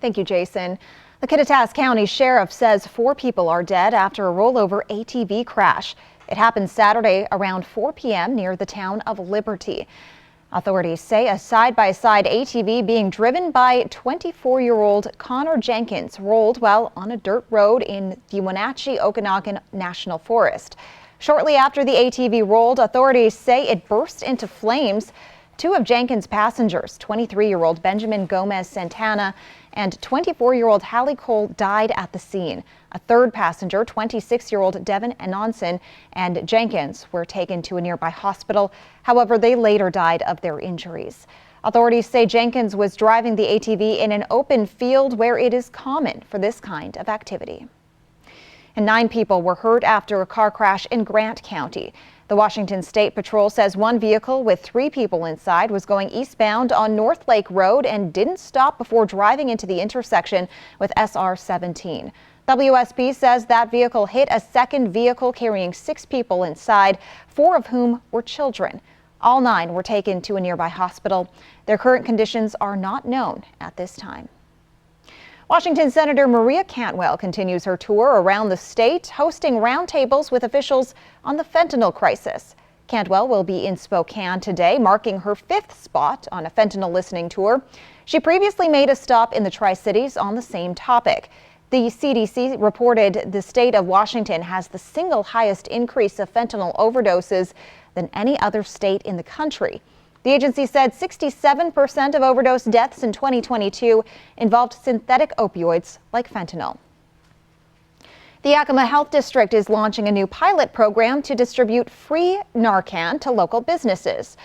Thank you, Jason. The Kittitas County Sheriff says 4 people are dead after a rollover ATV crash. It happened Saturday around 4 p.m. near the town of Liberty. Authorities say a side-by-side ATV being driven by 24-year-old Connor Jenkins rolled while on a dirt road in the Wenatchee Okanagan National Forest. Shortly after the ATV rolled, authorities say it burst into flames. 2 of Jenkins' passengers, 23-year-old Benjamin Gomez Santana and 24-year-old Hallie Cole, died at the scene. A third passenger, 26-year-old Devin Anonson, and Jenkins were taken to a nearby hospital. However, they later died of their injuries. Authorities say Jenkins was driving the ATV in an open field where it is common for this kind of activity. And 9 people were hurt after a car crash in Grant County. The Washington State Patrol says 1 vehicle with 3 people inside was going eastbound on North Lake Road and didn't stop before driving into the intersection with SR 17. WSP says that vehicle hit a second vehicle carrying 6 people inside, 4 of whom were children. All 9 were taken to a nearby hospital. Their current conditions are not known at this time. Washington Senator Maria Cantwell continues her tour around the state, hosting roundtables with officials on the fentanyl crisis. Cantwell will be in Spokane today, marking her 5th spot on a fentanyl listening tour. She previously made a stop in the Tri-Cities on the same topic. The CDC reported the state of Washington has the single highest increase of fentanyl overdoses than any other state in the country. The agency said 67% of overdose deaths in 2022 involved synthetic opioids like fentanyl. The Yakima Health District is launching a new pilot program to distribute free Narcan to local businesses.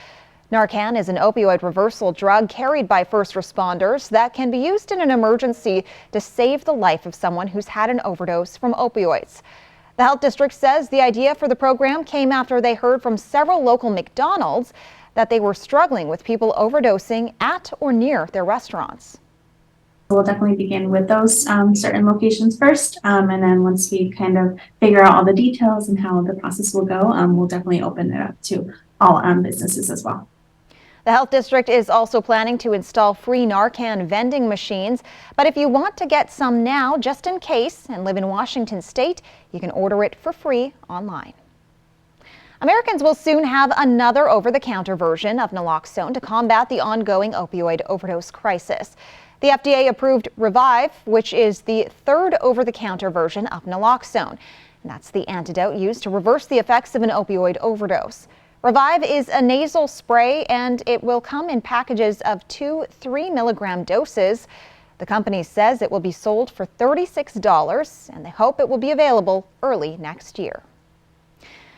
Narcan is an opioid reversal drug carried by first responders that can be used in an emergency to save the life of someone who's had an overdose from opioids. The health district says the idea for the program came after they heard from several local McDonald's that they were struggling with people overdosing at or near their restaurants. We'll definitely begin with those certain locations first, and then once we kind of figure out all the details and how the process will go, we'll definitely open it up to all businesses as well. The health district is also planning to install free Narcan vending machines, but if you want to get some now, just in case, and live in Washington State, you can order it for free online. Americans will soon have another over-the-counter version of naloxone to combat the ongoing opioid overdose crisis. The FDA approved Revive, which is the 3rd over-the-counter version of naloxone. And that's the antidote used to reverse the effects of an opioid overdose. Revive is a nasal spray, and it will come in packages of 2 3-milligram doses. The company says it will be sold for $36, and they hope it will be available early next year.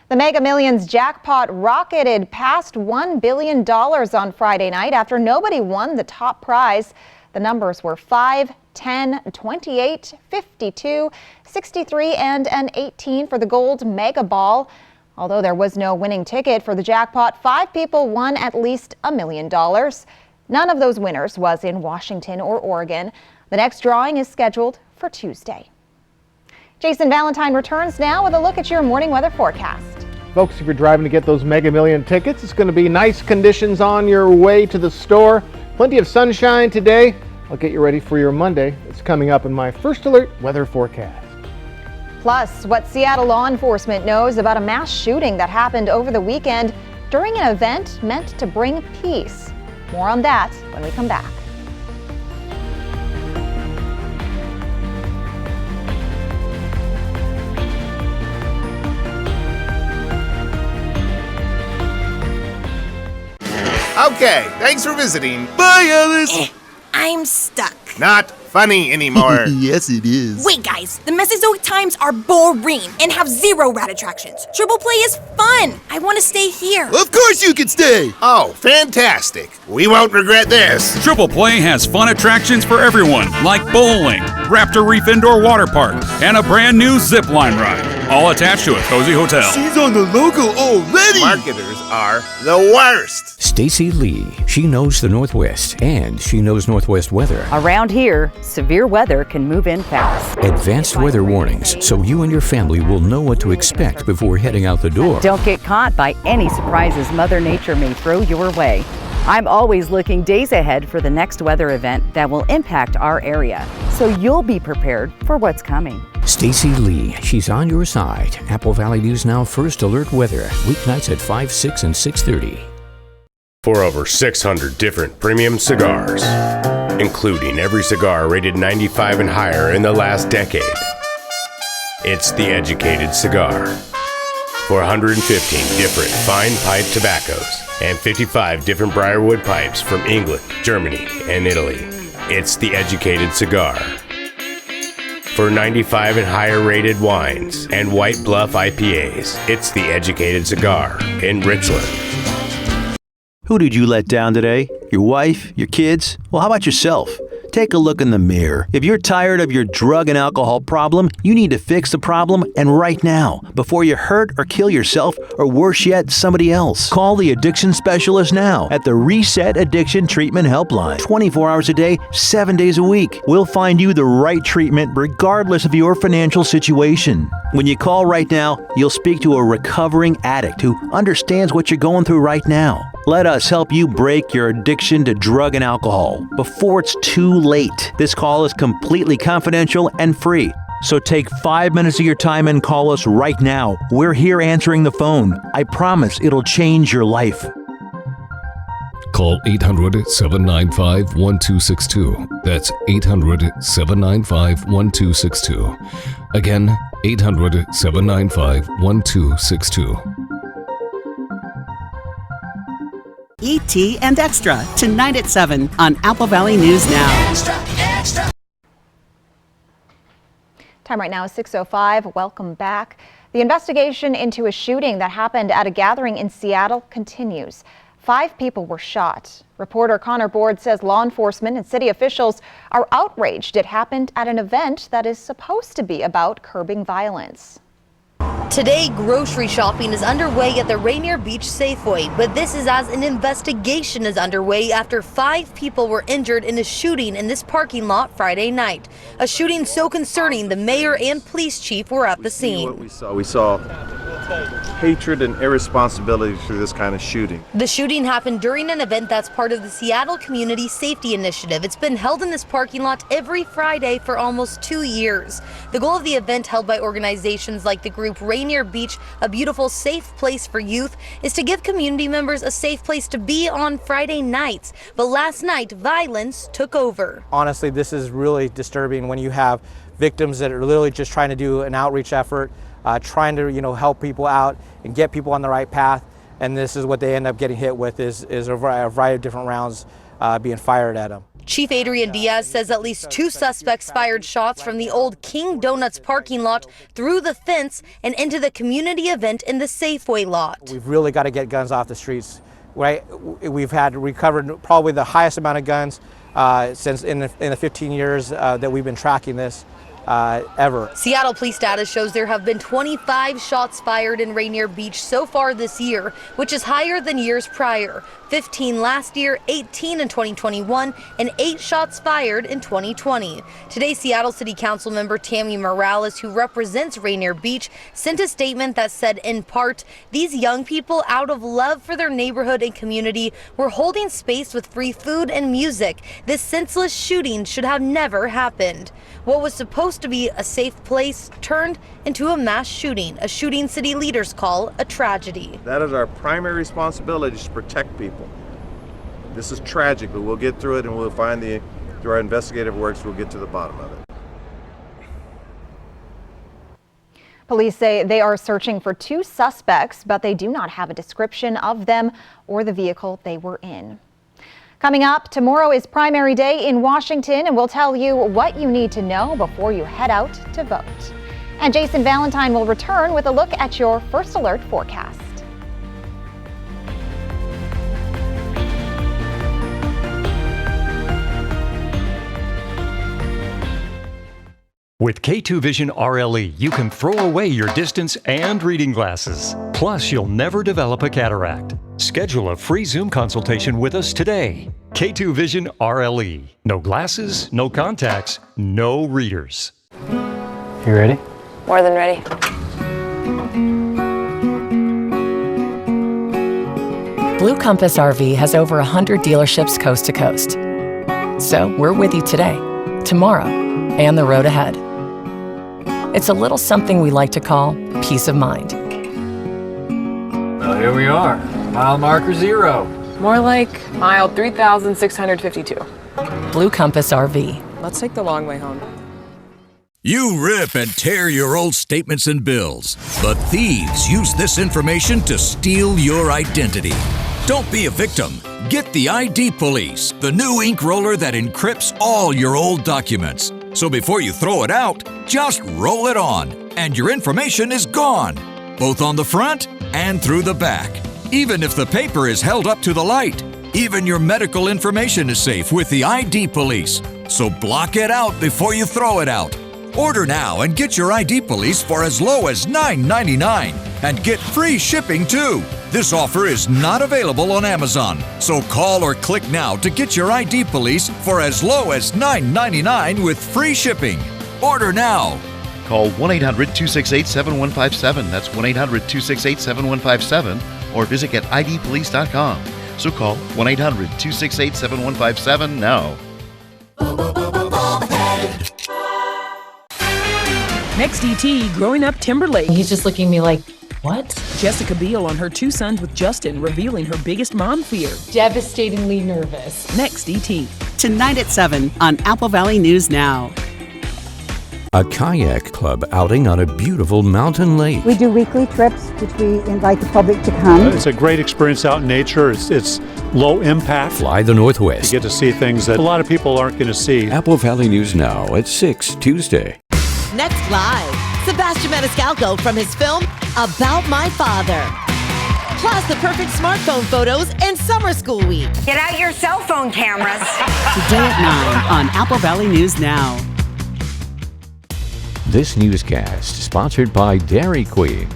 The Mega Millions jackpot rocketed past $1 billion on Friday night after nobody won the top prize. The numbers were 5, 10, 28, 52, 63, and an 18 for the gold mega ball. Although there was no winning ticket for the jackpot, 5 people won at least $1 million. None of those winners was in Washington or Oregon. The next drawing is scheduled for Tuesday. Jason Valentine returns now with a look at your morning weather forecast. Folks, if you're driving to get those Mega Million tickets, it's going to be nice conditions on your way to the store. Plenty of sunshine today. I'll get you ready for your Monday. It's coming up in my First Alert weather forecast. Plus, what Seattle law enforcement knows about a mass shooting that happened over the weekend during an event meant to bring peace. More on that when we come back. Okay, thanks for visiting. Bye, Alice! I'm stuck. Not funny anymore. Yes, it is. Wait, guys, the Mesozoic times are boring and have 0 rad attractions. Triple play is fun. I want to stay here. Of course you can stay. Oh, fantastic. We won't regret this. Triple Play has fun attractions for everyone, like bowling, Raptor Reef Indoor Water Park, and a brand new zip line ride, all attached to a cozy hotel. She's on the logo already. Marketers are the worst. Stacy Lee. She knows the Northwest, and she knows Northwest weather. Around here, severe weather can move in fast. Advanced weather warnings, so you and your family will know what to expect before heading out the door. Don't get caught by any surprises Mother Nature may throw your way. I'm always looking days ahead for the next weather event that will impact our area, so you'll be prepared for what's coming. Stacy Lee, she's on your side. Apple Valley News Now First Alert Weather, weeknights at 5, 6, and 6:30. For over 600 different premium cigars, including every cigar rated 95 and higher in the last decade. It's The Educated Cigar. For 115 different fine pipe tobaccos and 55 different Briarwood pipes from England, Germany, and Italy. It's The Educated Cigar. For 95 and higher rated wines and White Bluff IPAs, it's The Educated Cigar in Richland. Who did you let down today? Your wife? Your kids? Well, how about yourself? Take a look in the mirror. If you're tired of your drug and alcohol problem, you need to fix the problem, and right now, before you hurt or kill yourself, or worse yet, somebody else. Call the addiction specialist now at the Reset Addiction Treatment Helpline. 24 hours a day, 7 days a week. We'll find you the right treatment regardless of your financial situation. When you call right now, you'll speak to a recovering addict who understands what you're going through right now. Let us help you break your addiction to drug and alcohol before it's too late. This call is completely confidential and free. So take 5 minutes of your time and call us right now. We're here answering the phone. I promise it'll change your life. Call 800-795-1262. That's 800-795-1262. Again, 800-795-1262. E.T. and Extra, tonight at 7 on Apple Valley News Now. Extra. Time right now is 6:05. Welcome back. The investigation into a shooting that happened at a gathering in Seattle continues. 5 people were shot. Reporter Connor Board says law enforcement and city officials are outraged it happened at an event that is supposed to be about curbing violence. Today, grocery shopping is underway at the Rainier Beach Safeway, but this is as an investigation is underway after 5 people were injured in a shooting in this parking lot Friday night. A shooting so concerning the mayor and police chief were at the scene. We saw hatred and irresponsibility through this kind of shooting. The shooting happened during an event that's part of the Seattle Community Safety Initiative. It's been held in this parking lot every Friday for almost 2 years. The goal of the event, held by organizations like the group Rainier Beach, a beautiful, safe place for youth, is to give community members a safe place to be on Friday nights. But last night, violence took over. Honestly, this is really disturbing when you have victims that are literally just trying to do an outreach effort, trying to help people out and get people on the right path, and this is what they end up getting hit with is a variety of different rounds being fired at them. Chief Adrian Diaz says at least 2 suspects fired shots from the old King Donuts parking lot through the fence and into the community event in the Safeway lot. We've really got to get guns off the streets. Right? We've recovered probably the highest amount of guns since in the 15 years that we've been tracking this. Ever. Seattle police data shows there have been 25 shots fired in Rainier Beach so far this year, which is higher than years prior. 15 last year, 18 in 2021, and 8 shots fired in 2020. Today, Seattle City Council member Tammy Morales, who represents Rainier Beach, sent a statement that said, in part, these young people, out of love for their neighborhood and community, were holding space with free food and music. This senseless shooting should have never happened. What was supposed to be a safe place turned into a mass shooting, a shooting city leaders call a tragedy. That is our primary responsibility, is to protect people. This is tragic, but we'll get through it, and we'll find through our investigative works, we'll get to the bottom of it. Police say they are searching for 2 suspects, but they do not have a description of them or the vehicle they were in. Coming up, tomorrow is primary day in Washington, and we'll tell you what you need to know before you head out to vote. And Jason Valentine will return with a look at your First Alert forecast. With K2 Vision RLE, you can throw away your distance and reading glasses. Plus, you'll never develop a cataract. Schedule a free Zoom consultation with us today. K2 Vision RLE. No glasses, no contacts, no readers. You ready? More than ready. Blue Compass RV has over 100 dealerships coast to coast. So we're with you today, tomorrow, and the road ahead. It's a little something we like to call peace of mind. Well, here we are, mile marker 0. More like mile 3,652. Blue Compass RV. Let's take the long way home. You rip and tear your old statements and bills, but thieves use this information to steal your identity. Don't be a victim. Get the ID Police, the new ink roller that encrypts all your old documents. So before you throw it out, just roll it on, and your information is gone, both on the front and through the back. Even if the paper is held up to the light, even your medical information is safe with the ID Police. So block it out before you throw it out. Order now and get your ID Police for as low as $9.99 and get free shipping too. This offer is not available on Amazon, so call or click now to get your ID Police for as low as $9.99 with free shipping. Order now. Call 1-800-268-7157. That's 1-800-268-7157 or visit getidpolice.com. So call 1-800-268-7157 now. Next ET, growing up Timberlake. He's just looking at me like, what? Jessica Biel on her 2 sons with Justin, revealing her biggest mom fear. Devastatingly nervous. Next ET. Tonight at 7 on Apple Valley News Now. A kayak club outing on a beautiful mountain lake. We do weekly trips, which we invite the public to come. It's a great experience out in nature. It's low impact. Fly the Northwest. You get to see things that a lot of people aren't going to see. Apple Valley News Now at 6 Tuesday. Next live, Sebastian Maniscalco from his film About My Father. Plus the perfect smartphone photos and summer school week. Get out your cell phone cameras. Today at 9 on Apple Valley News Now. This newscast sponsored by Dairy Queen.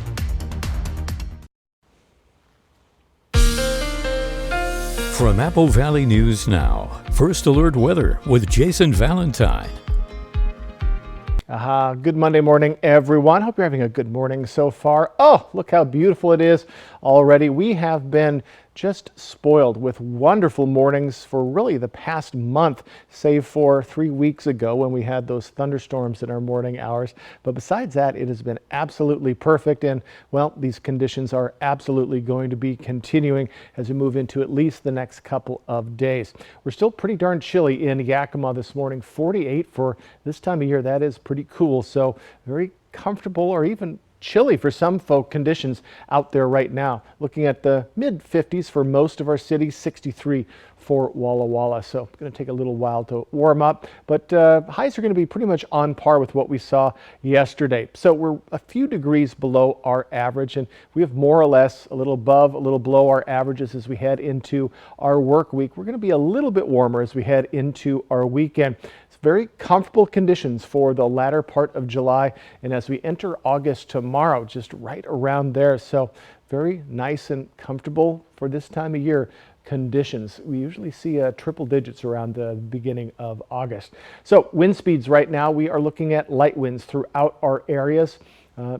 From Apple Valley News Now, First Alert Weather with Jason Valentine. Good Monday morning, everyone. Hope you're having a good morning so far. Oh, look how beautiful it is already. We have been just spoiled with wonderful mornings for really the past month, save for 3 weeks ago when we had those thunderstorms in our morning hours. But besides that, it has been absolutely perfect. And well, these conditions are absolutely going to be continuing as we move into at least the next couple of days. We're still pretty darn chilly in Yakima this morning, 48 for this time of year. That is pretty cool. So very comfortable or even chilly for some folk conditions out there right now. Looking at the mid 50s for most of our cities, 63 for Walla Walla. So it's going to take a little while to warm up, but highs are going to be pretty much on par with what we saw yesterday. So we're a few degrees below our average, and we have more or less a little above, a little below our averages as we head into our work week. We're going to be a little bit warmer as we head into our weekend. Very comfortable conditions for the latter part of July, and as we enter August tomorrow, just right around there. So very nice and comfortable for this time of year conditions. We usually see triple digits around the beginning of August. So wind speeds right now, we are looking at light winds throughout our areas.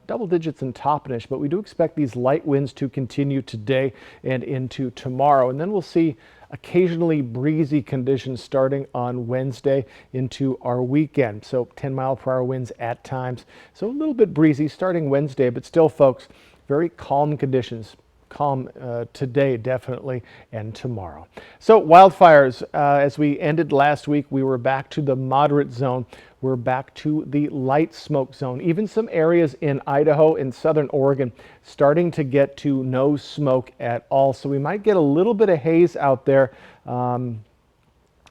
Double digits in Toppenish, but we do expect these light winds to continue today and into tomorrow. And then we'll see occasionally breezy conditions starting on Wednesday into our weekend. So 10-mile-per-hour winds at times. So a little bit breezy starting Wednesday, but still, folks, very calm conditions. Calm today, definitely, and tomorrow. So wildfires, as we ended last week, we were back to the moderate zone. We're back to the light smoke zone. Even some areas in Idaho and southern Oregon starting to get to no smoke at all. So we might get a little bit of haze out there. And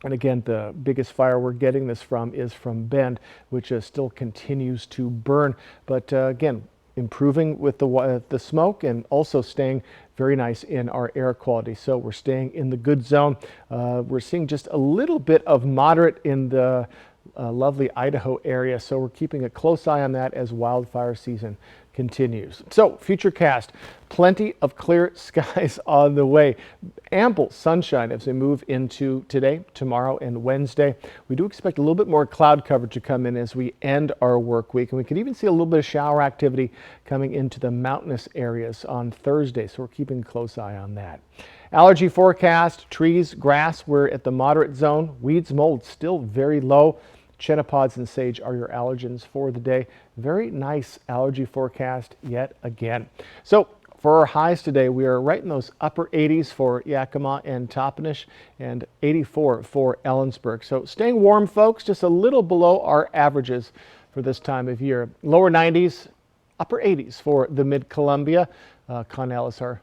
again, the biggest fire we're getting this from is from Bend, which still continues to burn. But again, improving with the smoke and also staying very nice in our air quality. So we're staying in the good zone. We're seeing just a little bit of moderate in the lovely Idaho area. So we're keeping a close eye on that as wildfire season continues. So Futurecast, plenty of clear skies on the way. Ample sunshine as we move into today, tomorrow, and Wednesday. We do expect a little bit more cloud coverage to come in as we end our work week. And we could even see a little bit of shower activity coming into the mountainous areas on Thursday. So we're keeping a close eye on that. Allergy forecast, trees, grass, we're at the moderate zone. Weeds, mold, still very low. Chenopod's and sage are your allergens for the day. Very nice allergy forecast yet again. So for our highs today, we are right in those upper 80s for Yakima and Toppenish and 84 for Ellensburg. So staying warm, folks, just a little below our averages for this time of year. Lower 90s, upper 80s for the Mid-Columbia. Connell is our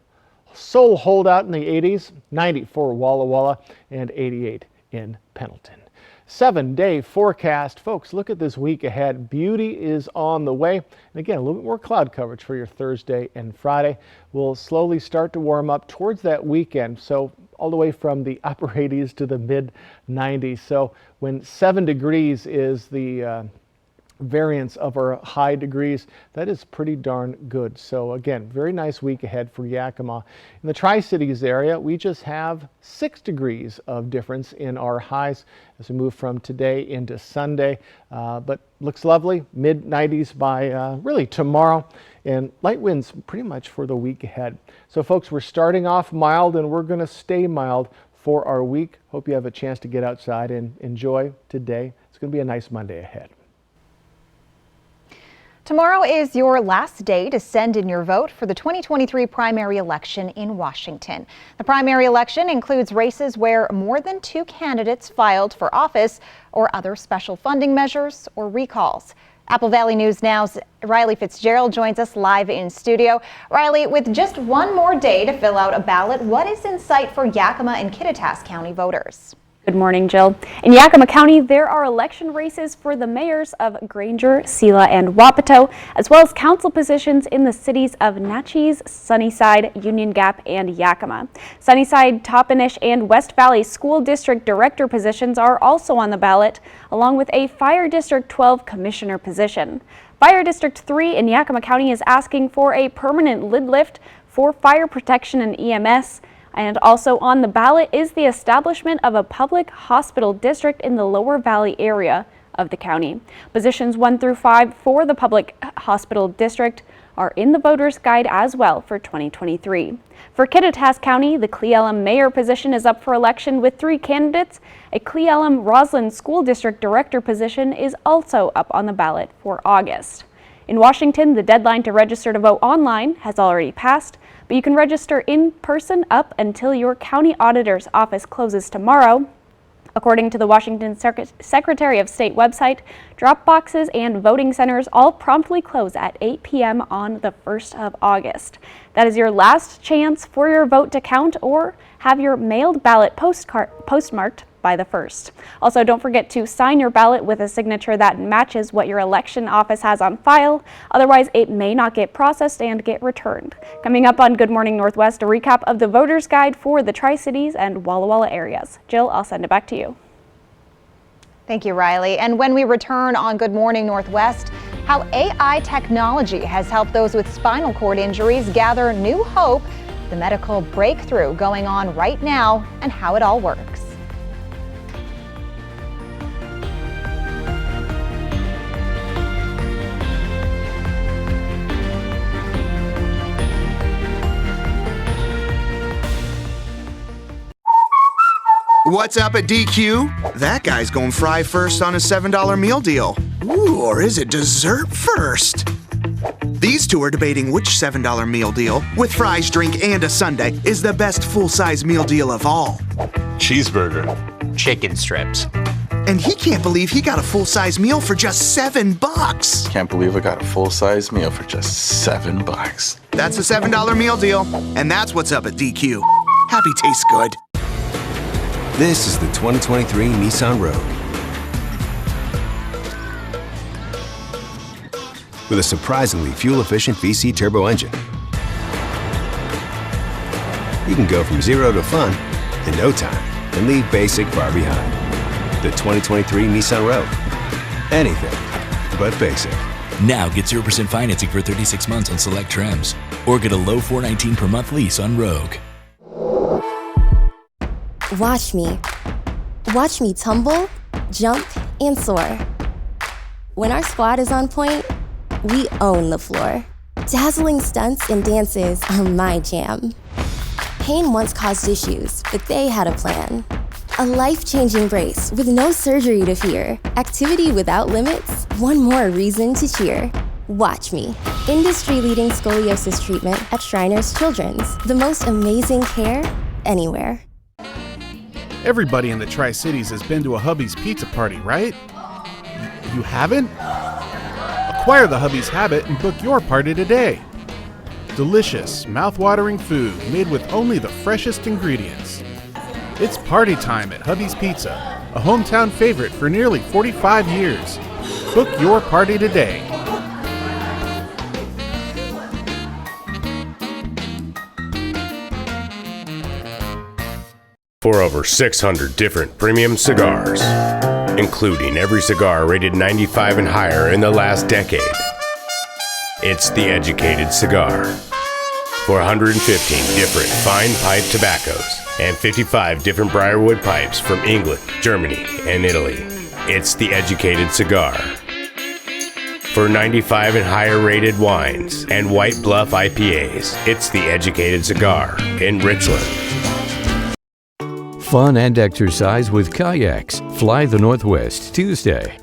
sole holdout in the 80s, 90 for Walla Walla, and 88 in Pendleton. 7-day forecast. Folks, look at this week ahead. Beauty is on the way. And again, a little bit more cloud coverage for your Thursday and Friday. We'll slowly start to warm up towards that weekend. So all the way from the upper 80s to the mid 90s. So when 7 degrees is the variance of our high degrees, that is pretty darn good. So again, very nice week ahead for Yakima. In the Tri-Cities area, we just have 6 degrees of difference in our highs as we move from today into Sunday, but looks lovely, mid 90s by really tomorrow, and light winds pretty much for the week ahead. So folks, we're starting off mild and we're going to stay mild for our week. Hope you have a chance to get outside and enjoy today. It's going to be a nice Monday ahead. Tomorrow is your last day to send in your vote for the 2023 primary election in Washington. The primary election includes races where more than 2 candidates filed for office or other special funding measures or recalls. Apple Valley News Now's Riley Fitzgerald joins us live in studio. Riley, with just one more day to fill out a ballot, what is in sight for Yakima and Kittitas County voters? Good morning, Jill. In Yakima County, there are election races for the mayors of Granger, Sela, and Wapato, as well as council positions in the cities of Natchez, Sunnyside, Union Gap, and Yakima. Sunnyside, Toppenish, and West Valley School District Director positions are also on the ballot, along with a Fire District 12 Commissioner position. Fire District 3 in Yakima County is asking for a permanent lid lift for fire protection and EMS. And also on the ballot is the establishment of a public hospital district in the Lower Valley area of the county. Positions 1 through 5 for the public hospital district are in the voter's guide as well for 2023. For Kittitas County, the Cle Elum mayor position is up for election with 3 candidates. A Cle Elum Roslyn School District Director position is also up on the ballot for August. In Washington, the deadline to register to vote online has already passed, but you can register in person up until your county auditor's office closes tomorrow. According to the Washington Secretary of State website, drop boxes and voting centers all promptly close at 8 p.m. on the 1st of August. That is your last chance for your vote to count or have your mailed ballot postmarked by the 1st. Also, don't forget to sign your ballot with a signature that matches what your election office has on file. Otherwise, it may not get processed and get returned. Coming up on Good Morning Northwest, a recap of the voter's guide for the Tri-Cities and Walla Walla areas. Jill, I'll send it back to you. Thank you, Riley. And when we return on Good Morning Northwest, how AI technology has helped those with spinal cord injuries gather new hope, the medical breakthrough going on right now, and how it all works. What's up at DQ? That guy's going fry first on a $7 meal deal. Ooh, or is it dessert first? These two are debating which $7 meal deal, with fries, drink, and a sundae, is the best full-size meal deal of all. Cheeseburger. Chicken strips. And he can't believe he got a full-size meal for just $7. Can't believe I got a full-size meal for just $7. That's a $7 meal deal, and that's what's up at DQ. Happy tastes good. This is the 2023 Nissan Rogue. With a surprisingly fuel-efficient VC turbo engine, you can go from 0 to fun in no time and leave basic far behind. The 2023 Nissan Rogue. Anything but basic. Now get 0% financing for 36 months on select trims, or get a low $419 per month lease on Rogue. Watch me. Watch me tumble, jump, and soar. When our squad is on point, we own the floor. Dazzling stunts and dances are my jam. Pain once caused issues, but they had a plan. A life-changing brace with no surgery to fear. Activity without limits. One more reason to cheer. Watch Me. Industry-leading scoliosis treatment at Shriners Children's. The most amazing care anywhere. Everybody in the Tri-Cities has been to a Hubby's Pizza Party, right? You haven't? Acquire the Hubby's habit and book your party today. Delicious, mouth-watering food made with only the freshest ingredients. It's party time at Hubby's Pizza, a hometown favorite for nearly 45 years. Book your party today. For over 600 different premium cigars, including every cigar rated 95 and higher in the last decade. It's The Educated Cigar. For 115 different fine pipe tobaccos and 55 different Briarwood pipes from England, Germany, and Italy. It's The Educated Cigar. For 95 and higher rated wines and White Bluff IPAs, it's The Educated Cigar in Richland. Fun and exercise with kayaks. Fly the Northwest Tuesday.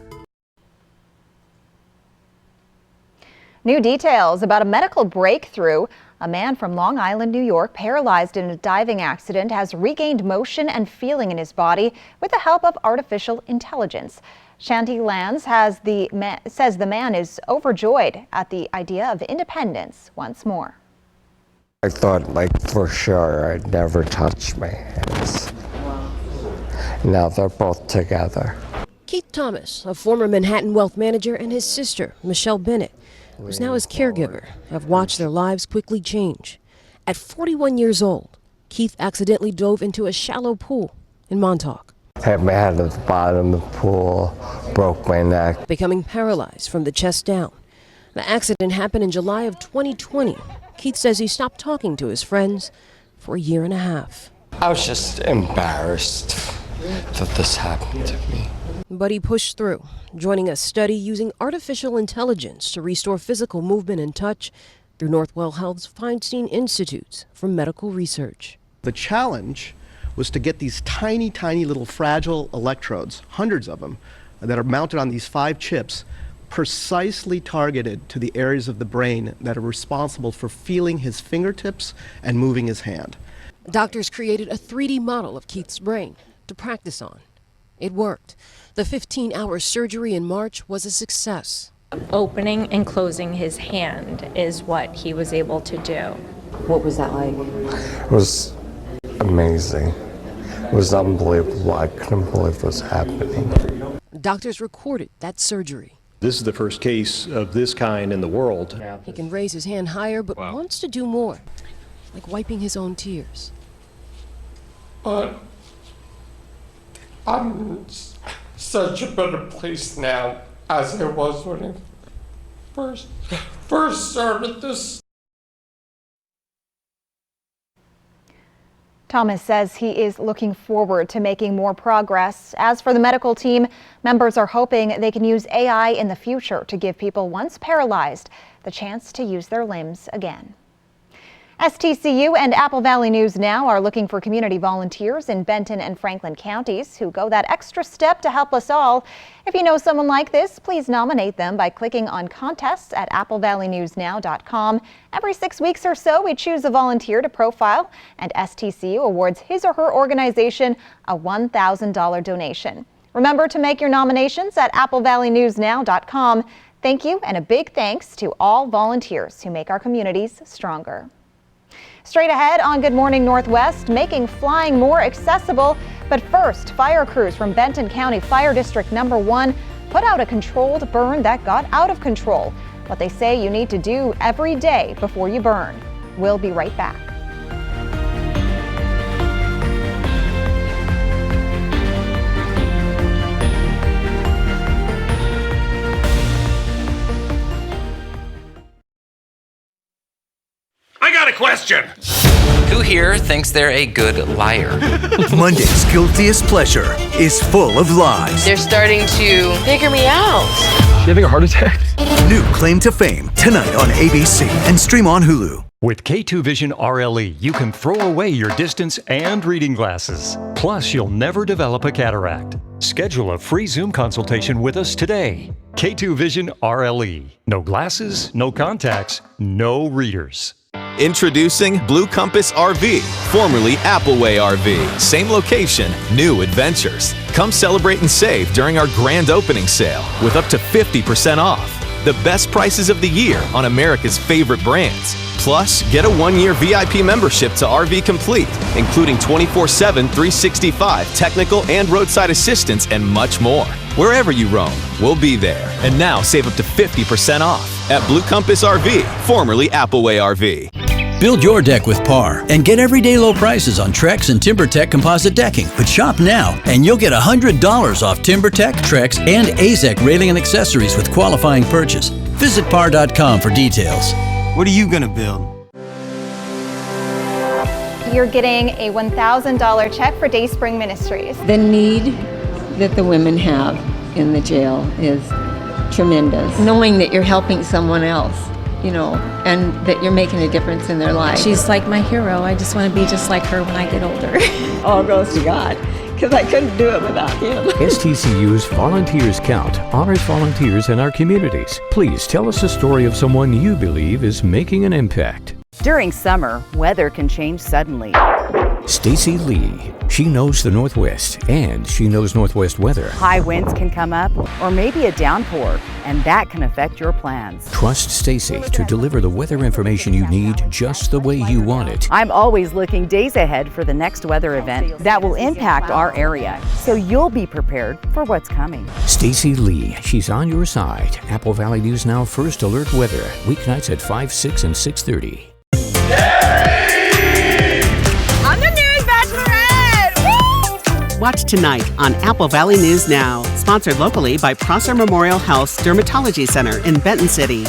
New details about a medical breakthrough. A man from Long Island, New York, paralyzed in a diving accident, has regained motion and feeling in his body with the help of artificial intelligence. Shanti Lands says the man is overjoyed at the idea of independence once more. I thought, for sure, I'd never touch my hands. Now they're both together. Keith Thomas, a former Manhattan wealth manager, and his sister, Michelle Bennett, who's now his caregiver, have watched their lives quickly change. At 41 years old, Keith accidentally dove into a shallow pool in Montauk. Hit my head at the bottom of the pool, broke my neck. Becoming paralyzed from the chest down. The accident happened in July of 2020. Keith says he stopped talking to his friends for a year and a half. I was just embarrassed that this happened to me. But he pushed through, joining a study using artificial intelligence to restore physical movement and touch through Northwell Health's Feinstein Institutes for Medical Research. The challenge was to get these tiny, tiny little fragile electrodes, hundreds of them, that are mounted on these 5 chips, precisely targeted to the areas of the brain that are responsible for feeling his fingertips and moving his hand. Doctors created a 3D model of Keith's brain to practice on. It worked. The 15-hour surgery in March was a success. Opening and closing his hand is what he was able to do. What was that like? It was amazing. It was unbelievable. I couldn't believe what was happening. Doctors recorded that surgery. This is the first case of this kind in the world. He can raise his hand higher, but wants to do more, like wiping his own tears. But I'm in such a better place now as I was when I first started this. Thomas says he is looking forward to making more progress. As for the medical team, members are hoping they can use AI in the future to give people once paralyzed the chance to use their limbs again. STCU and Apple Valley News Now are looking for community volunteers in Benton and Franklin counties who go that extra step to help us all. If you know someone like this, please nominate them by clicking on contests at applevalleynewsnow.com. Every 6 weeks or so, we choose a volunteer to profile, and STCU awards his or her organization a $1,000 donation. Remember to make your nominations at applevalleynewsnow.com. Thank you, and a big thanks to all volunteers who make our communities stronger. Straight ahead on Good Morning Northwest, making flying more accessible. But first, fire crews from Benton County Fire District Number 1 put out a controlled burn that got out of control. What they say you need to do every day before you burn. We'll be right back. I got a question. Who here thinks they're a good liar? Monday's guiltiest pleasure is full of lies. They're starting to figure me out. You having a heart attack? New Claim to Fame tonight on ABC and stream on Hulu. With K2 Vision RLE, you can throw away your distance and reading glasses. Plus, you'll never develop a cataract. Schedule a free Zoom consultation with us today. K2 Vision RLE. No glasses, no contacts, no readers. Introducing Blue Compass RV, formerly Appleway RV. Same location, new adventures. Come celebrate and save during our grand opening sale with up to 50% off. The best prices of the year on America's favorite brands. Plus, get a 1-year VIP membership to RV Complete, including 24/7, 365 technical and roadside assistance and much more. Wherever you roam, we'll be there. And now save up to 50% off at Blue Compass RV, formerly Appleway RV. Build your deck with PAR and get everyday low prices on Trex and TimberTech composite decking. But shop now and you'll get $100 off TimberTech, Trex, and AZEK railing and accessories with qualifying purchase. Visit par.com for details. What are you gonna build? You're getting a $1,000 check for Dayspring Ministries. The need that the women have in the jail is tremendous. Knowing that you're helping someone else, you know, and that you're making a difference in their life. She's like my hero. I just want to be just like her when I get older. All goes to God, because I couldn't do it without him. STCU's volunteers count honors volunteers in our communities. Please tell us a story of someone you believe is making an impact. During summer, weather can change suddenly. Stacy Lee. She knows the Northwest, and she knows Northwest weather. High winds can come up, or maybe a downpour, and that can affect your plans. Trust Stacy to deliver the weather information you need just the way you want it. I'm always looking days ahead for the next weather event that will impact our area, so you'll be prepared for what's coming. Stacy Lee. She's on your side. Apple Valley News Now First Alert Weather. Weeknights at 5, 6, and 6:30. On the news, Bachelorette! Woo! Watch tonight on Apple Valley News Now, sponsored locally by Prosser Memorial Health's Dermatology Center in Benton City.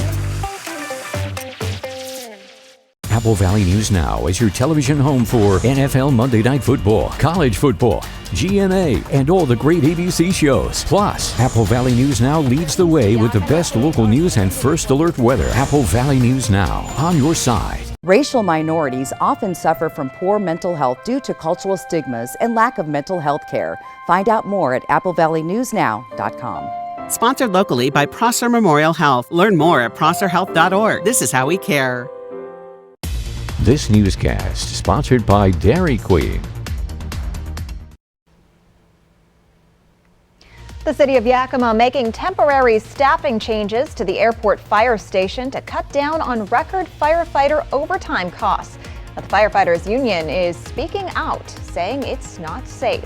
Apple Valley News Now is your television home for NFL Monday Night Football, college football, GMA, and all the great ABC shows. Plus, Apple Valley News Now leads the way with the best local news and first alert weather. Apple Valley News Now, on your side. Racial minorities often suffer from poor mental health due to cultural stigmas and lack of mental health care. Find out more at applevalleynewsnow.com. Sponsored locally by Prosser Memorial Health. Learn more at prosserhealth.org. This is how we care. This newscast sponsored by Dairy Queen. The city of Yakima making temporary staffing changes to the airport fire station to cut down on record firefighter overtime costs. The firefighters union is speaking out, saying it's not safe.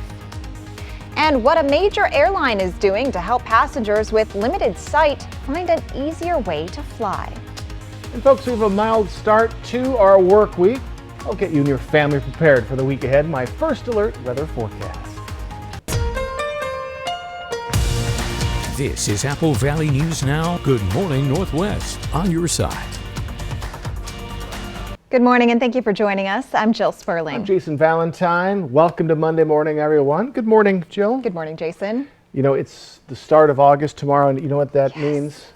And what a major airline is doing to help passengers with limited sight find an easier way to fly. And folks, we have a mild start to our work week. I'll get you and your family prepared for the week ahead. My first alert weather forecast. This is Apple Valley News Now. Good morning, Northwest, on your side. Good morning and thank you for joining us. I'm Jill Sperling. I'm Jason Valentine. Welcome to Monday morning, everyone. Good morning, Jill. Good morning, Jason. You know, it's the start of August tomorrow, and you know what that means?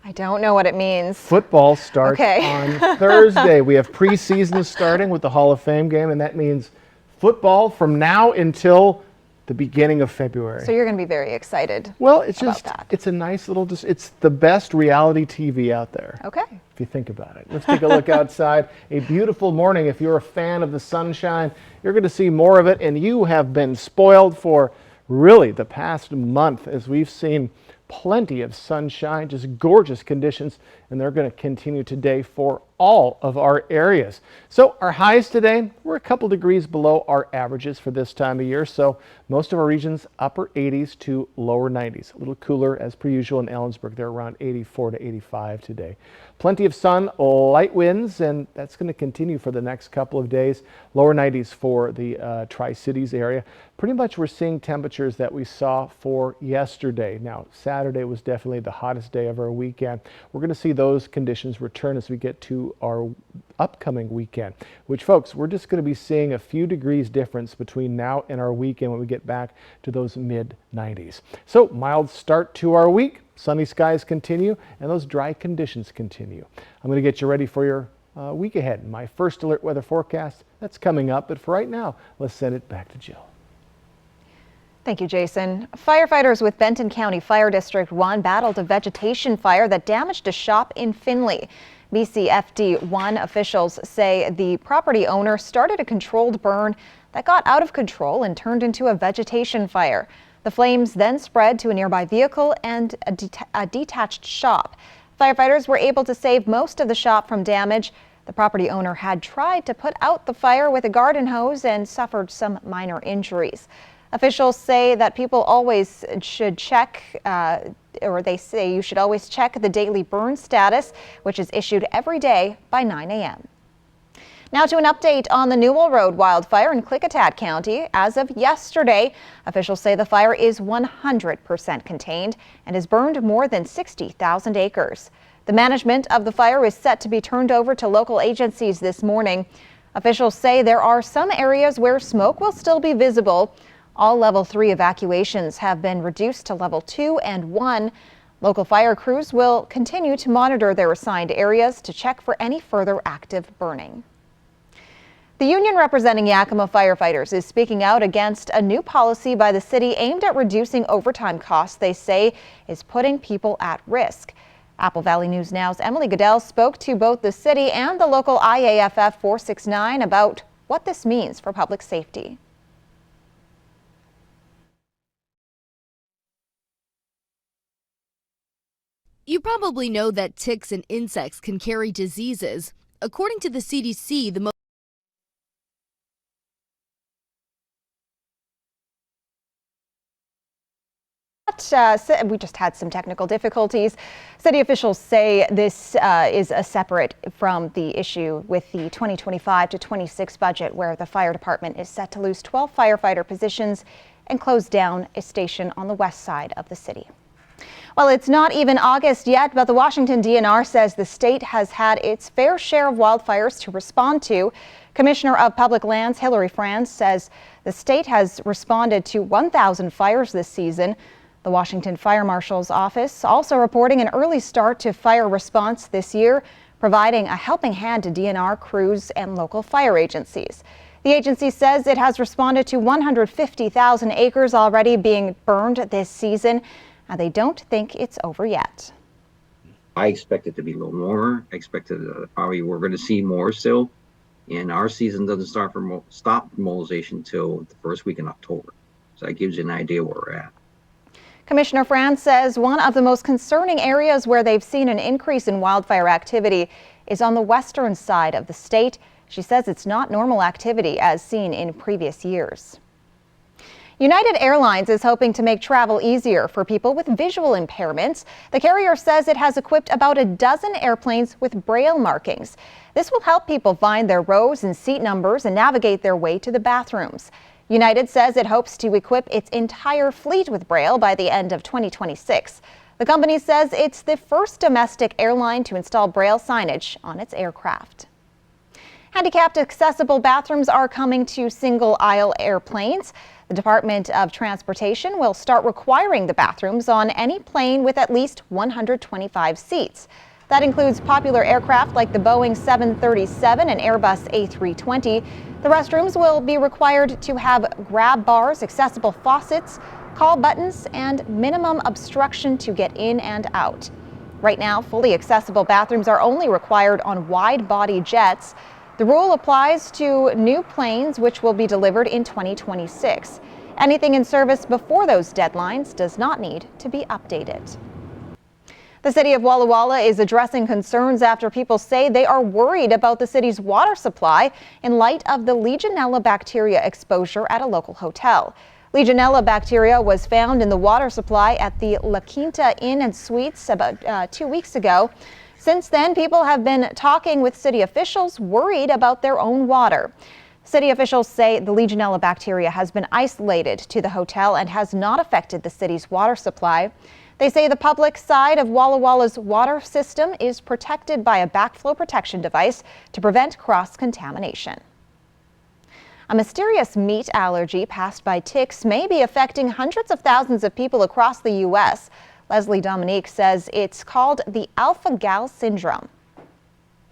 I don't know what it means. Football starts Okay. on Thursday. We have preseason starting with the Hall of Fame game, and that means football from now until the beginning of February. So you're going to be very excited. Well, it's about just, that. it's a nice little, it's the best reality TV out there. Okay. If you think about it. Let's take a look outside. A beautiful morning. If you're a fan of the sunshine, you're going to see more of it, and you have been spoiled for really the past month as we've seen plenty of sunshine, just gorgeous conditions, and they're going to continue today for all of our areas. So our highs today, we're a couple degrees below our averages for this time of year, so most of our regions upper 80s to lower 90s. A little cooler as per usual in Ellensburg. They're around 84 to 85 today. Plenty of sun, light winds, and that's going to continue for the next couple of days. Lower 90s for the Tri-Cities area. Pretty much we're seeing temperatures that we saw for yesterday. Now, Saturday was definitely the hottest day of our weekend. We're going to see those conditions return as we get to our upcoming weekend, which, folks, we're just going to be seeing a few degrees difference between now and our weekend when we get back to those mid 90s. So mild start to our week. Sunny skies continue and those dry conditions continue. I'm going to get you ready for your week ahead. My first alert weather forecast, that's coming up. But for right now, let's send it back to Jill. Thank you, Jason. Firefighters with Benton County Fire District 1 battled a vegetation fire that damaged a shop in Findlay. BCFD 1 officials say the property owner started a controlled burn that got out of control and turned into a vegetation fire. The flames then spread to a nearby vehicle and a detached shop. Firefighters were able to save most of the shop from damage. The property owner had tried to put out the fire with a garden hose and suffered some minor injuries. Officials say that people always should check, or they say you should always check the daily burn status, which is issued every day by 9 a.m. Now to an update on the Newell Road wildfire in Klickitat County. As of yesterday, officials say the fire is 100% contained and has burned more than 60,000 acres. The management of the fire is set to be turned over to local agencies this morning. Officials say there are some areas where smoke will still be visible. All level 3 evacuations have been reduced to level 2 and 1. Local fire crews will continue to monitor their assigned areas to check for any further active burning. The union representing Yakima firefighters is speaking out against a new policy by the city aimed at reducing overtime costs they say is putting people at risk. Apple Valley News Now's Emily Goodell spoke to both the city and the local IAFF 469 about what this means for public safety. You probably know that ticks and insects can carry diseases. According to the CDC, the most we just had some technical difficulties. City officials say this is a separate from the issue with the 2025 to 26 budget, where the fire department is set to lose 12 firefighter positions and close down a station on the west side of the city. Well, it's not even August yet, but the Washington DNR says the state has had its fair share of wildfires to respond to. Commissioner of Public Lands Hillary Franz says the state has responded to 1,000 fires this season. The Washington Fire Marshal's office also reporting an early start to fire response this year, providing a helping hand to DNR crews and local fire agencies. The agency says it has responded to 150,000 acres already being burned this season, and they don't think it's over yet. I expect it to be a little more. I expected probably we're going to see more still. And our season doesn't start for stop mobilization until the first week in October. So that gives you an idea where we're at. Commissioner Franz says one of the most concerning areas where they've seen an increase in wildfire activity is on the western side of the state. She says it's not normal activity as seen in previous years. United Airlines is hoping to make travel easier for people with visual impairments. The carrier says it has equipped about a dozen airplanes with Braille markings. This will help people find their rows and seat numbers and navigate their way to the bathrooms. United says it hopes to equip its entire fleet with Braille by the end of 2026. The company says it's the first domestic airline to install Braille signage on its aircraft. Handicapped accessible bathrooms are coming to single-aisle airplanes. The Department of Transportation will start requiring the bathrooms on any plane with at least 125 seats. That includes popular aircraft like the Boeing 737 and Airbus A320. The restrooms will be required to have grab bars, accessible faucets, call buttons, and minimum obstruction to get in and out. Right now, fully accessible bathrooms are only required on wide-body jets. The rule applies to new planes, which will be delivered in 2026. Anything in service before those deadlines does not need to be updated. The city of Walla Walla is addressing concerns after people say they are worried about the city's water supply in light of the Legionella bacteria exposure at a local hotel. Legionella bacteria was found in the water supply at the La Quinta Inn and Suites about 2 weeks ago. Since then, people have been talking with city officials worried about their own water. City officials say the Legionella bacteria has been isolated to the hotel and has not affected the city's water supply. They say the public side of Walla Walla's water system is protected by a backflow protection device to prevent cross-contamination. A mysterious meat allergy passed by ticks may be affecting hundreds of thousands of people across the U.S. Leslie Dominique says it's called the alpha-gal syndrome.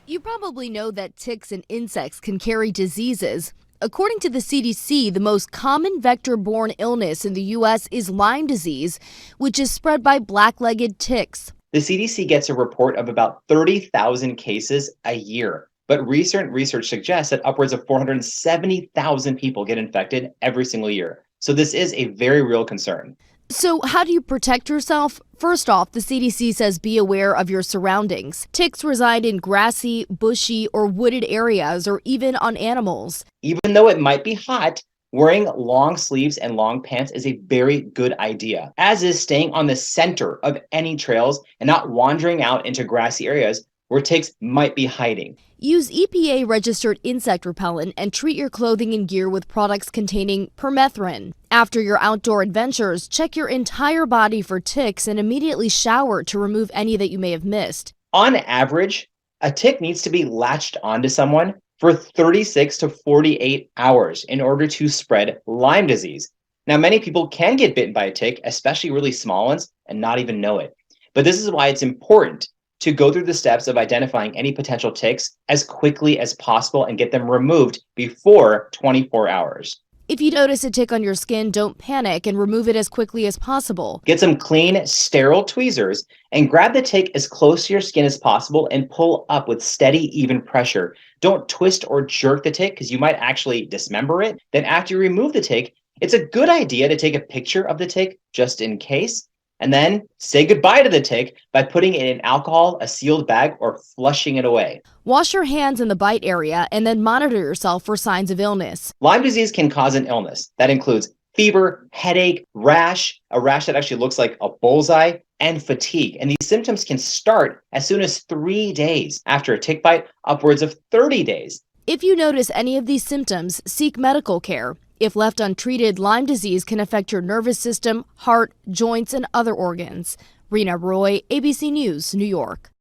You probably know that ticks and insects can carry diseases. According to the CDC, the most common vector-borne illness in the U.S. is Lyme disease, which is spread by black-legged ticks. The CDC gets a report of about 30,000 cases a year, but recent research suggests that upwards of 470,000 people get infected every single year. So this is a very real concern. So how do you protect yourself? First off, the CDC says be aware of your surroundings. Ticks reside in grassy, bushy, or wooded areas, or even on animals. Even though it might be hot, wearing long sleeves and long pants is a very good idea, as is staying on the center of any trails and not wandering out into grassy areas where ticks might be hiding. Use EPA-registered insect repellent and treat your clothing and gear with products containing permethrin. After your outdoor adventures, check your entire body for ticks and immediately shower to remove any that you may have missed. On average, a tick needs to be latched onto someone for 36 to 48 hours in order to spread Lyme disease. Now, many people can get bitten by a tick, especially really small ones, and not even know it. But this is why it's important to go through the steps of identifying any potential ticks as quickly as possible and get them removed before 24 hours. If you notice a tick on your skin, don't panic and remove it as quickly as possible. Get some clean, sterile tweezers and grab the tick as close to your skin as possible and pull up with steady, even pressure. Don't twist or jerk the tick because you might actually dismember it. Then after you remove the tick, it's a good idea to take a picture of the tick just in case, and then say goodbye to the tick by putting it in alcohol, a sealed bag, or flushing it away. Wash your hands in the bite area and then monitor yourself for signs of illness. Lyme disease can cause an illness. That includes fever, headache, rash, a rash that actually looks like a bullseye, and fatigue. And these symptoms can start as soon as 3 days after a tick bite, upwards of 30 days. If you notice any of these symptoms, seek medical care. If left untreated, Lyme disease can affect your nervous system, heart, joints, and other organs. Rena Roy, ABC News, New York.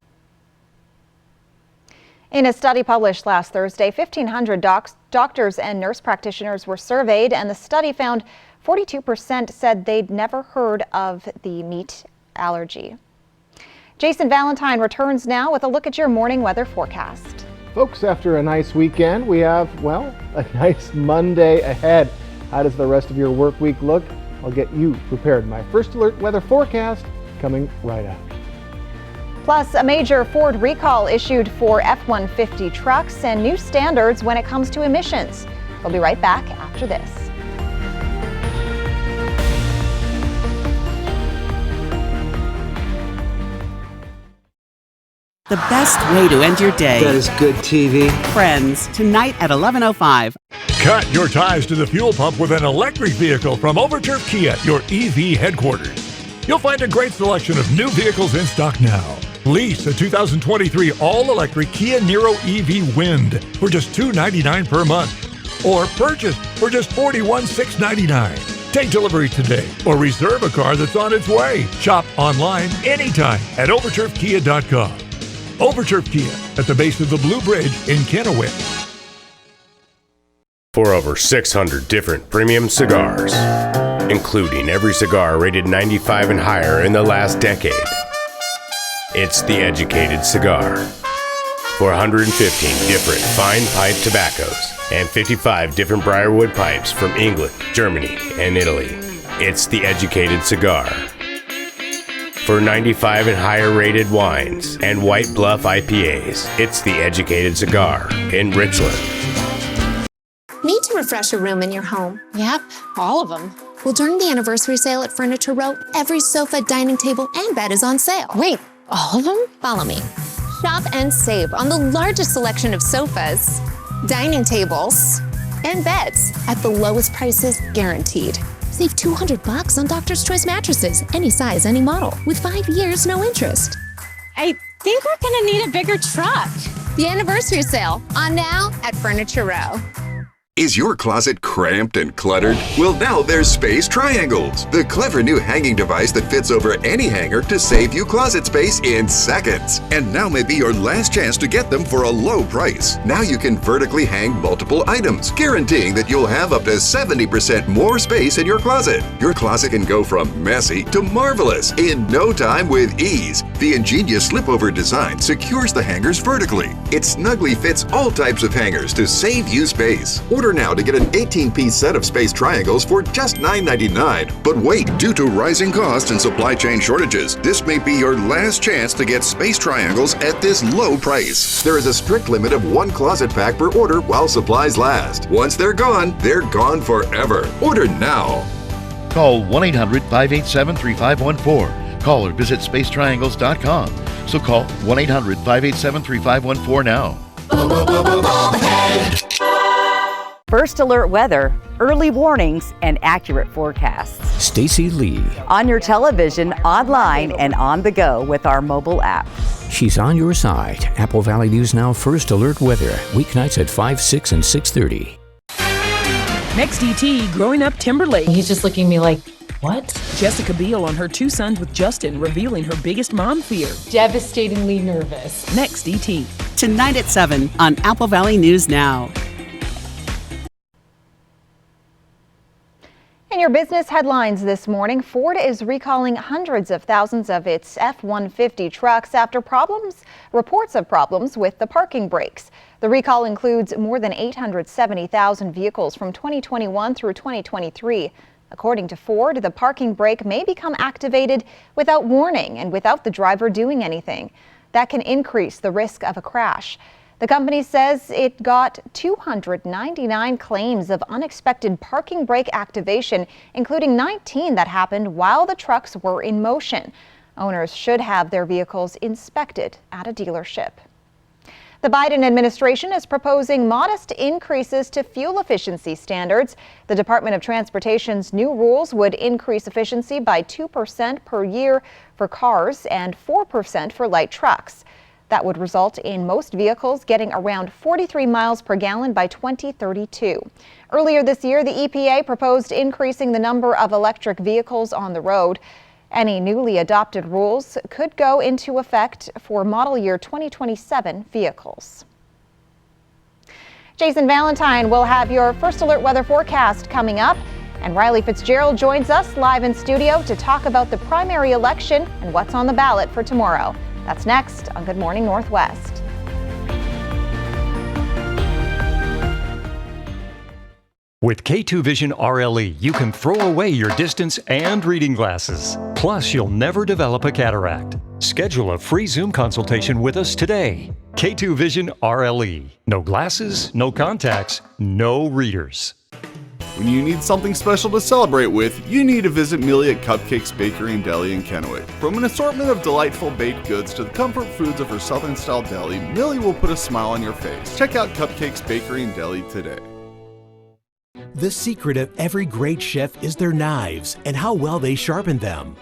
In a study published last Thursday, 1,500 doctors and nurse practitioners were surveyed, and the study found 42% said they'd never heard of the meat allergy. Jason Valentine returns now with a look at your morning weather forecast. Folks, after a nice weekend, we have, well, a nice Monday ahead. How does the rest of your work week look? I'll get you prepared. My first alert weather forecast coming right up. Plus, a major Ford recall issued for F-150 trucks and new standards when it comes to emissions. We'll be right back after this. The best way to end your day. That is good TV. Friends, tonight at 11:05. Cut your ties to the fuel pump with an electric vehicle from Overturf Kia, your EV headquarters. You'll find a great selection of new vehicles in stock now. Lease a 2023 all-electric Kia Niro EV Wind for just $299 per month. Or purchase for just $41,699. Take delivery today or reserve a car that's on its way. Shop online anytime at overturfkia.com. Overturf Kia at the base of the Blue Bridge in Kennewick. For over 600 different premium cigars, including every cigar rated 95 and higher in the last decade, it's The Educated Cigar. For 115 different fine pipe tobaccos and 55 different briarwood pipes from England, Germany, and Italy, it's The Educated Cigar. For 95 and higher rated wines and White Bluff IPAs, it's The Educated Cigar in Richland. Need to refresh a room in your home? Yep, all of them. Well, during the anniversary sale at Furniture Row, every sofa, dining table, and bed is on sale. Wait, all of them? Follow me. Shop and save on the largest selection of sofas, dining tables, and beds at the lowest prices guaranteed. Save $200 on Doctor's Choice mattresses, any size, any model, with 5 years, no interest. I think we're gonna need a bigger truck. The anniversary sale on now at Furniture Row. Is your closet cramped and cluttered? Well, now there's Space Triangles, the clever new hanging device that fits over any hanger to save you closet space in seconds. And now may be your last chance to get them for a low price. Now you can vertically hang multiple items, guaranteeing that you'll have up to 70% more space in your closet. Your closet can go from messy to marvelous in no time with ease. The ingenious slip-over design secures the hangers vertically. It snugly fits all types of hangers to save you space. Order now to get an 18-piece set of Space Triangles for just $9.99. But wait, due to rising costs and supply chain shortages, this may be your last chance to get Space Triangles at this low price. There is a strict limit of 1 closet pack per order while supplies last. Once they're gone forever. Order now. Call 1-800-587-3514. Call or visit spacetriangles.com. So call 1-800-587-3514 now. First Alert weather, early warnings, and accurate forecasts. Stacy Lee. On your television, online, and on the go with our mobile app. She's on your side. Apple Valley News Now First Alert weather. Weeknights at 5, 6, and 6:30. Next ET, growing up Timberlake. He's just looking at me like, what? Jessica Biel on her 2 sons with Justin, revealing her biggest mom fear. Devastatingly nervous. Next ET. Tonight at 7 on Apple Valley News Now. In your business headlines this morning, Ford is recalling hundreds of thousands of its F-150 trucks after reports of problems with the parking brakes. The recall includes more than 870,000 vehicles from 2021 through 2023. According to Ford, the parking brake may become activated without warning and without the driver doing anything. That can increase the risk of a crash. The company says it got 299 claims of unexpected parking brake activation, including 19 that happened while the trucks were in motion. Owners should have their vehicles inspected at a dealership. The Biden administration is proposing modest increases to fuel efficiency standards. The Department of Transportation's new rules would increase efficiency by 2% per year for cars and 4% for light trucks. That would result in most vehicles getting around 43 miles per gallon by 2032. Earlier this year, the EPA proposed increasing the number of electric vehicles on the road. Any newly adopted rules could go into effect for model year 2027 vehicles. Jason Valentine will have your First Alert weather forecast coming up. And Riley Fitzgerald joins us live in studio to talk about the primary election and what's on the ballot for tomorrow. That's next on Good Morning Northwest. With K2 Vision RLE, you can throw away your distance and reading glasses. Plus, you'll never develop a cataract. Schedule a free Zoom consultation with us today. K2 Vision RLE. No glasses, no contacts, no readers. When you need something special to celebrate with, you need to visit Millie at Cupcakes Bakery and Deli in Kennewick. From an assortment of delightful baked goods to the comfort foods of her Southern-style deli, Millie will put a smile on your face. Check out Cupcakes Bakery and Deli today. The secret of every great chef is their knives and how well they sharpen them.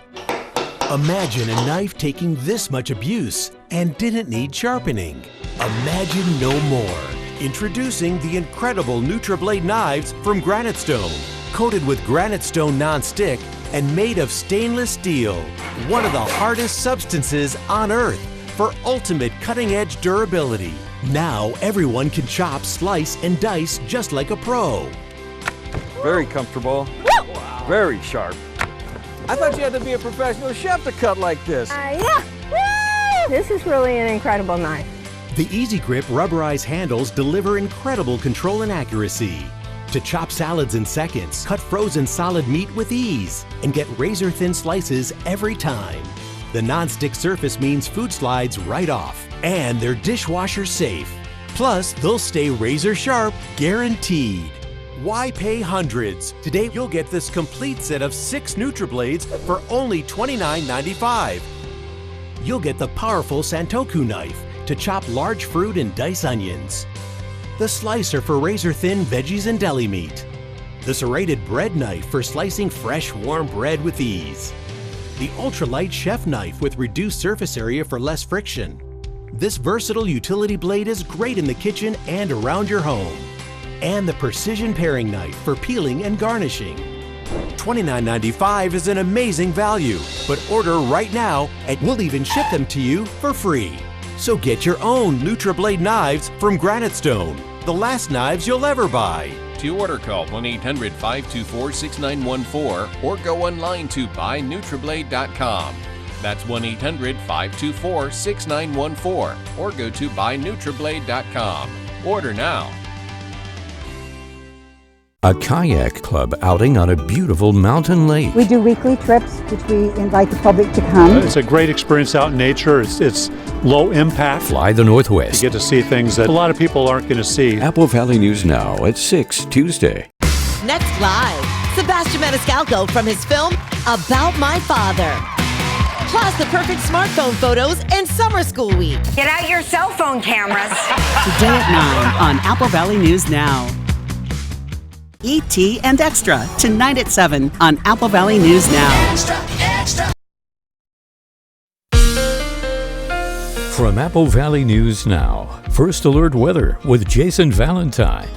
Imagine a knife taking this much abuse and didn't need sharpening. Imagine no more. Introducing the incredible NutriBlade knives from Granite Stone. Coated with Granite Stone non-stick and made of stainless steel. One of the hardest substances on earth for ultimate cutting-edge durability. Now everyone can chop, slice, and dice just like a pro. Very comfortable, very sharp. I thought you had to be a professional chef to cut like this. Yeah. Woo! This is really an incredible knife. The Easy Grip rubberized handles deliver incredible control and accuracy. To chop salads in seconds, cut frozen solid meat with ease, and get razor-thin slices every time. The non-stick surface means food slides right off, and they're dishwasher safe. Plus, they'll stay razor sharp, guaranteed. Why pay hundreds? Today, you'll get this complete set of 6 NutriBlades for only $29.95. You'll get the powerful Santoku knife to chop large fruit and dice onions. The slicer for razor-thin veggies and deli meat. The serrated bread knife for slicing fresh, warm bread with ease. The ultralight chef knife with reduced surface area for less friction. This versatile utility blade is great in the kitchen and around your home. and the precision paring knife for peeling and garnishing. $29.95 is an amazing value, but order right now and we'll even ship them to you for free. So get your own NutriBlade knives from Granite Stone, the last knives you'll ever buy. To order, call 1-800-524-6914 or go online to buynutriblade.com. That's 1-800-524-6914 or go to buynutriblade.com. Order now. A kayak club outing on a beautiful mountain lake. We do weekly trips, which we invite the public to come. It's a great experience out in nature. It's low impact. Fly the Northwest. You get to see things that a lot of people aren't going to see. Apple Valley News Now at 6 Tuesday. Next live, Sebastian Maniscalco from his film About My Father. Plus the perfect smartphone photos and summer school week. Get out your cell phone cameras. Today at 9 on Apple Valley News Now. E.T. and Extra, tonight at 7 on Apple Valley News Now. Extra, extra. From Apple Valley News Now, First Alert Weather with Jason Valentine.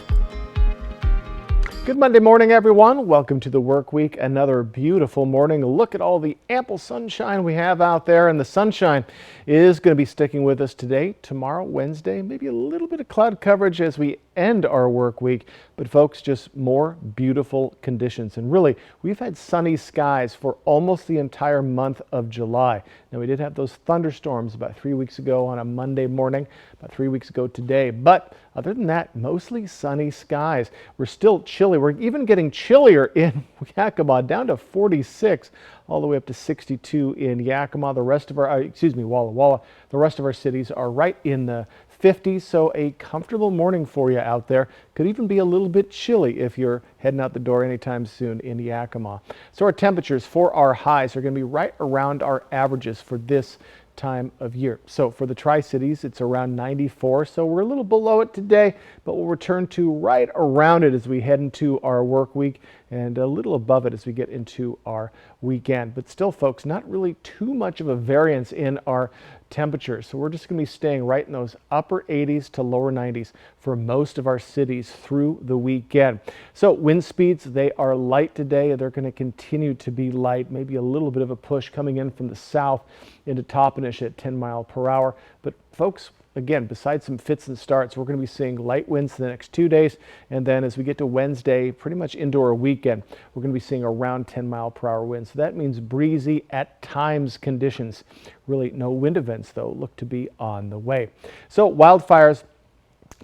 Good Monday morning, everyone. Welcome to the work week. Another beautiful morning. Look at all the ample sunshine we have out there, and the sunshine is going to be sticking with us today, tomorrow, Wednesday, maybe a little bit of cloud coverage as we end our work week. But folks, just more beautiful conditions. And really, we've had sunny skies for almost the entire month of July. Now, we did have those thunderstorms about 3 weeks ago on a Monday morning, about 3 weeks ago today. But other than that, mostly sunny skies. We're still chilly. We're even getting chillier in Yakima, down to 46, all the way up to 62 in Yakima. The rest of our, Walla Walla. The rest of our cities are right in the 50s, so a comfortable morning for you out there. Could even be a little bit chilly if you're heading out the door anytime soon in Yakima. So our temperatures for our highs are going to be right around our averages for this time of year. So for the Tri-Cities, it's around 94, so we're a little below it today, but we'll return to right around it as we head into our work week and a little above it as we get into our weekend. But still, folks, not really too much of a variance in our temperatures. So we're just going to be staying right in those upper 80s to lower 90s for most of our cities through the weekend. So wind speeds, they are light today. They're going to continue to be light, maybe a little bit of a push coming in from the south into Toppenish at 10 miles per hour. But folks, again, besides some fits and starts, we're going to be seeing light winds the next 2 days. And then as we get to Wednesday, pretty much into our weekend, we're going to be seeing around 10 mile per hour winds. So that means breezy at times conditions. Really no wind events, though, look to be on the way. So wildfires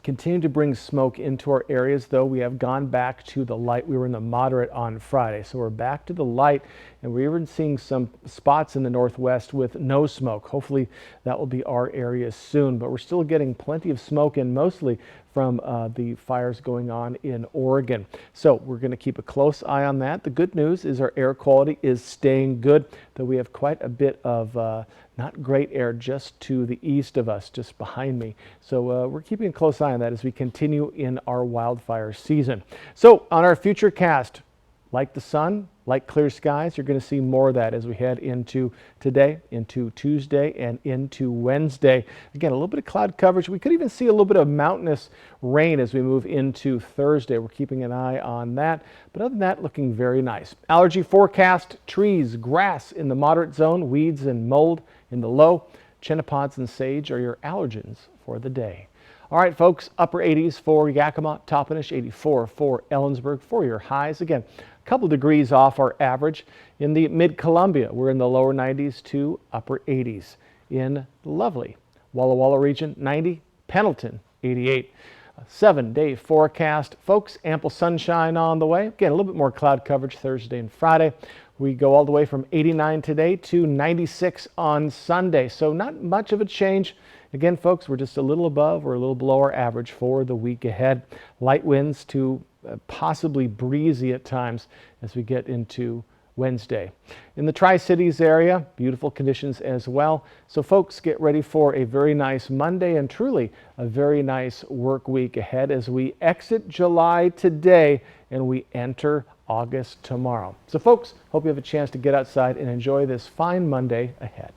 continue to bring smoke into our areas, though we have gone back to the light. We were in the moderate on Friday, so we're back to the light, and we're even seeing some spots in the northwest with no smoke. Hopefully that will be our area soon, but we're still getting plenty of smoke in, mostly from the fires going on in Oregon. So we're going to keep a close eye on that. The good news is our air quality is staying good, though we have quite a bit of not great air just to the east of us, just behind me. So we're keeping a close eye on that as we continue in our wildfire season. So on our future cast, like the sun, like clear skies, you're going to see more of that as we head into today, into Tuesday, and into Wednesday. Again, a little bit of cloud coverage. We could even see a little bit of mountainous rain as we move into Thursday. We're keeping an eye on that. But other than that, looking very nice. Allergy forecast, trees, grass in the moderate zone, weeds and mold in the low. Chenopons and sage are your allergens for the day. All right, folks, upper 80s for Yakima, Toppenish, 84 for Ellensburg for your highs. Again, a couple degrees off our average. In the mid-Columbia, we're in the lower 90s to upper 80s. In the lovely Walla Walla region, 90, Pendleton, 88. A 7-day forecast. Folks, ample sunshine on the way. Again, a little bit more cloud coverage Thursday and Friday. We go all the way from 89 today to 96 on Sunday. So not much of a change. Again, folks, we're just a little above or a little below our average for the week ahead. Light winds to possibly breezy at times as we get into Wednesday. In the Tri-Cities area, beautiful conditions as well. So folks, get ready for a very nice Monday and truly a very nice work week ahead as we exit July today and we enter August tomorrow. So folks, hope you have a chance to get outside and enjoy this fine Monday ahead.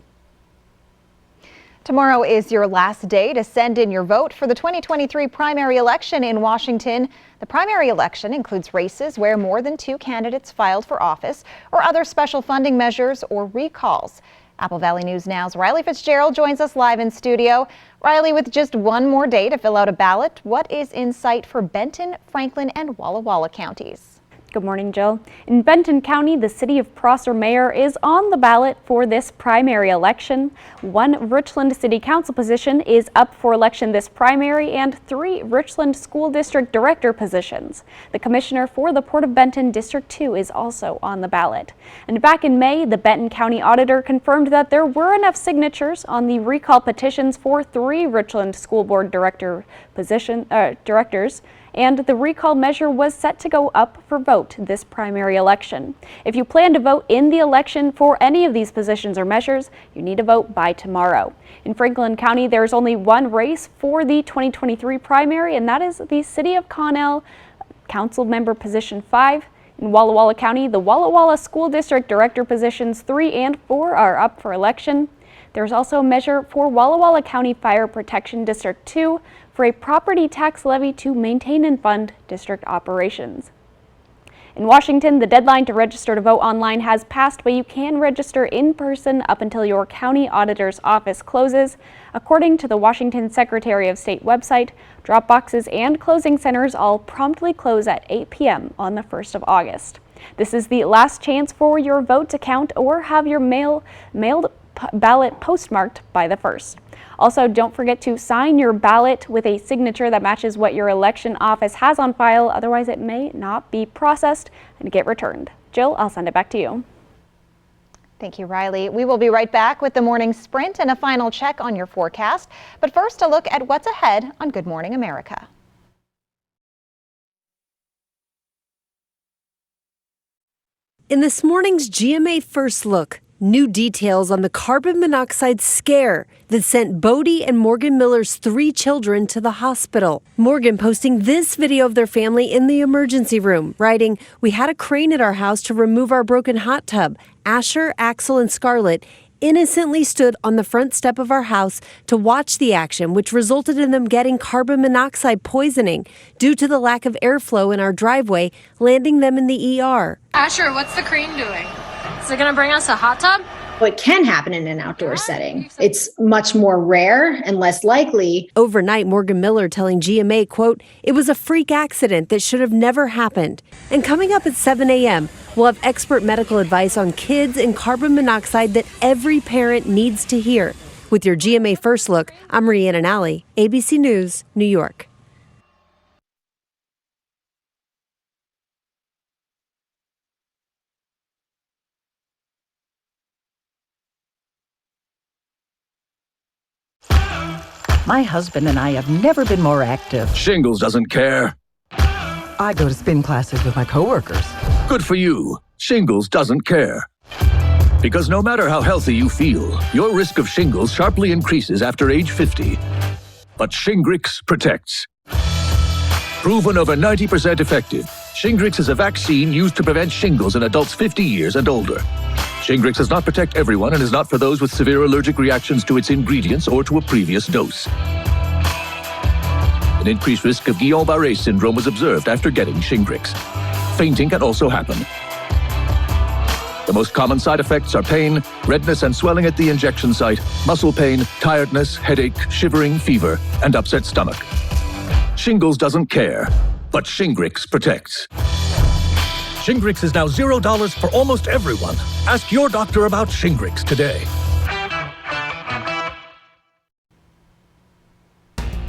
Tomorrow is your last day to send in your vote for the 2023 primary election in Washington. The primary election includes races where more than 2 candidates filed for office or other special funding measures or recalls. Apple Valley News Now's Riley Fitzgerald joins us live in studio. Riley, with just one more day to fill out a ballot, what is in sight for Benton, Franklin, and Walla Walla counties? Good morning, Jill. In Benton County, the city of Prosser mayor is on the ballot for this primary election. 1 Richland City Council position is up for election this primary and 3 Richland School District Director positions. The commissioner for the Port of Benton District 2 is also on the ballot. And back in May, the Benton County Auditor confirmed that there were enough signatures on the recall petitions for 3 Richland School Board Director directors, and the recall measure was set to go up for vote this primary election. If you plan to vote in the election for any of these positions or measures, you need to vote by tomorrow. In Franklin County, there's only 1 race for the 2023 primary, and that is the City of Connell Council Member Position 5. In Walla Walla County, the Walla Walla School District Director positions 3 and 4 are up for election. There's also a measure for Walla Walla County Fire Protection District 2 for a property tax levy to maintain and fund district operations. In Washington, the deadline to register to vote online has passed, but you can register in person up until your county auditor's office closes. According to the Washington Secretary of State website, drop boxes and closing centers all promptly close at 8 p.m. on the 1st of August. This is the last chance for your vote to count or have your mailed ballot postmarked by the 1st. Also, don't forget to sign your ballot with a signature that matches what your election office has on file. Otherwise, it may not be processed and get returned. Jill, I'll send it back to you. Thank you, Riley. We will be right back with the morning sprint and a final check on your forecast. But first, a look at what's ahead on Good Morning America. In this morning's GMA First Look, new details on the carbon monoxide scare that sent Bodie and Morgan Miller's 3 children to the hospital. Morgan posting this video of their family in the emergency room, writing, "We had a crane at our house to remove our broken hot tub. Asher, Axel, and Scarlett innocently stood on the front step of our house to watch the action, which resulted in them getting carbon monoxide poisoning due to the lack of airflow in our driveway, landing them in the ER." Asher, what's the crane doing? Is it going to bring us a hot tub? It can happen in an outdoor setting. It's much more rare and less likely. Overnight, Morgan Miller telling GMA, quote, "It was a freak accident that should have never happened." And coming up at 7 a.m., we'll have expert medical advice on kids and carbon monoxide that every parent needs to hear. With your GMA First Look, I'm Rhiannon Alley, ABC News, New York. My husband and I have never been more active. Shingles doesn't care. I go to spin classes with my coworkers. Good for you. Shingles doesn't care. Because no matter how healthy you feel, your risk of shingles sharply increases after age 50. But Shingrix protects. Proven over 90% effective, Shingrix is a vaccine used to prevent shingles in adults 50 years and older. Shingrix does not protect everyone and is not for those with severe allergic reactions to its ingredients or to a previous dose. An increased risk of Guillain-Barré syndrome was observed after getting Shingrix. Fainting can also happen. The most common side effects are pain, redness and swelling at the injection site, muscle pain, tiredness, headache, shivering, fever, and upset stomach. Shingles doesn't care, but Shingrix protects. Shingrix is now $0 for almost everyone. Ask your doctor about Shingrix today.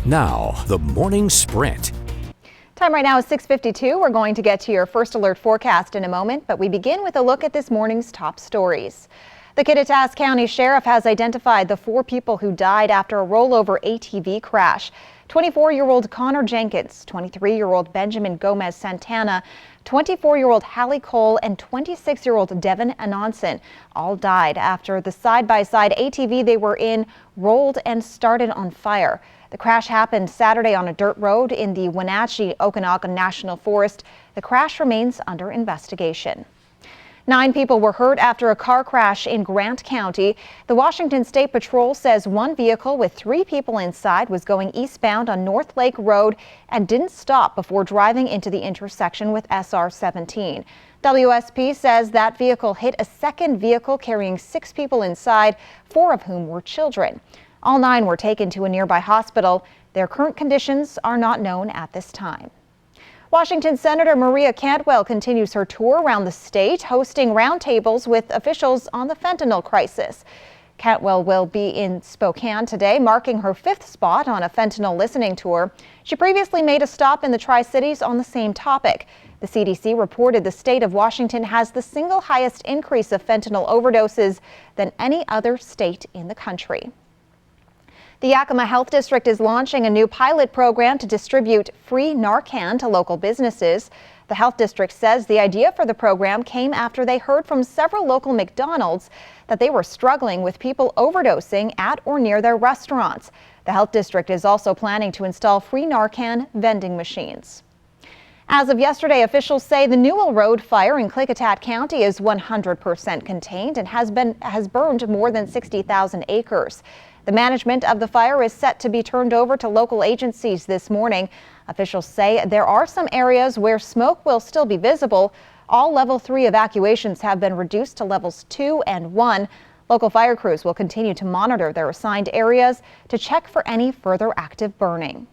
Now, the morning sprint. Time right now is 6:52. We're going to get to your first alert forecast in a moment, but we begin with a look at this morning's top stories. The Kittitas County Sheriff has identified the 4 people who died after a rollover ATV crash. 24-year-old Connor Jenkins, 23-year-old Benjamin Gomez Santana, 24-year-old Hallie Cole, and 26-year-old Devin Anonson all died after the side-by-side ATV they were in rolled and started on fire. The crash happened Saturday on a dirt road in the Wenatchee Okanagan National Forest. The crash remains under investigation. 9 people were hurt after a car crash in Grant County. The Washington State Patrol says one vehicle with 3 people inside was going eastbound on North Lake Road and didn't stop before driving into the intersection with SR 17. WSP says that vehicle hit a second vehicle carrying 6 people inside, 4 of whom were children. All 9 were taken to a nearby hospital. Their current conditions are not known at this time. Washington Senator Maria Cantwell continues her tour around the state, hosting roundtables with officials on the fentanyl crisis. Cantwell will be in Spokane today, marking her 5th spot on a fentanyl listening tour. She previously made a stop in the Tri-Cities on the same topic. The CDC reported the state of Washington has the single highest increase of fentanyl overdoses than any other state in the country. The Yakima Health District is launching a new pilot program to distribute free Narcan to local businesses. The health district says the idea for the program came after they heard from several local McDonald's that they were struggling with people overdosing at or near their restaurants. The health district is also planning to install free Narcan vending machines. As of yesterday, officials say the Newell Road fire in Klickitat County is 100% contained and has burned more than 60,000 acres. The management of the fire is set to be turned over to local agencies this morning. Officials say there are some areas where smoke will still be visible. All level 3 evacuations have been reduced to levels 2 and 1. Local fire crews will continue to monitor their assigned areas to check for any further active burning.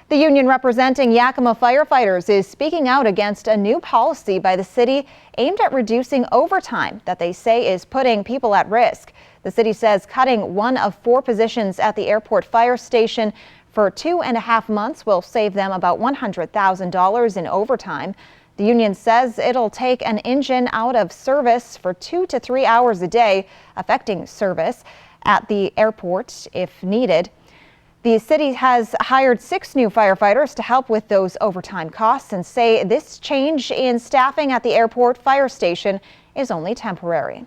The union representing Yakima firefighters is speaking out against a new policy by the city aimed at reducing overtime that they say is putting people at risk. The city says cutting 1 of 4 positions at the airport fire station for 2.5 months will save them about $100,000 in overtime. The union says it'll take an engine out of service for 2 to 3 hours a day, affecting service at the airport if needed. The city has hired 6 new firefighters to help with those overtime costs and say this change in staffing at the airport fire station is only temporary.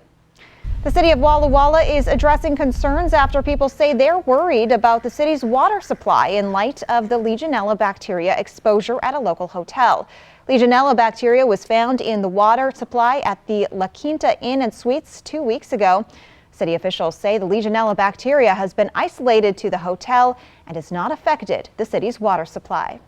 The city of Walla Walla is addressing concerns after people say they're worried about the city's water supply in light of the Legionella bacteria exposure at a local hotel. Legionella bacteria was found in the water supply at the La Quinta Inn and Suites 2 weeks ago. City officials say the Legionella bacteria has been isolated to the hotel and has not affected the city's water supply.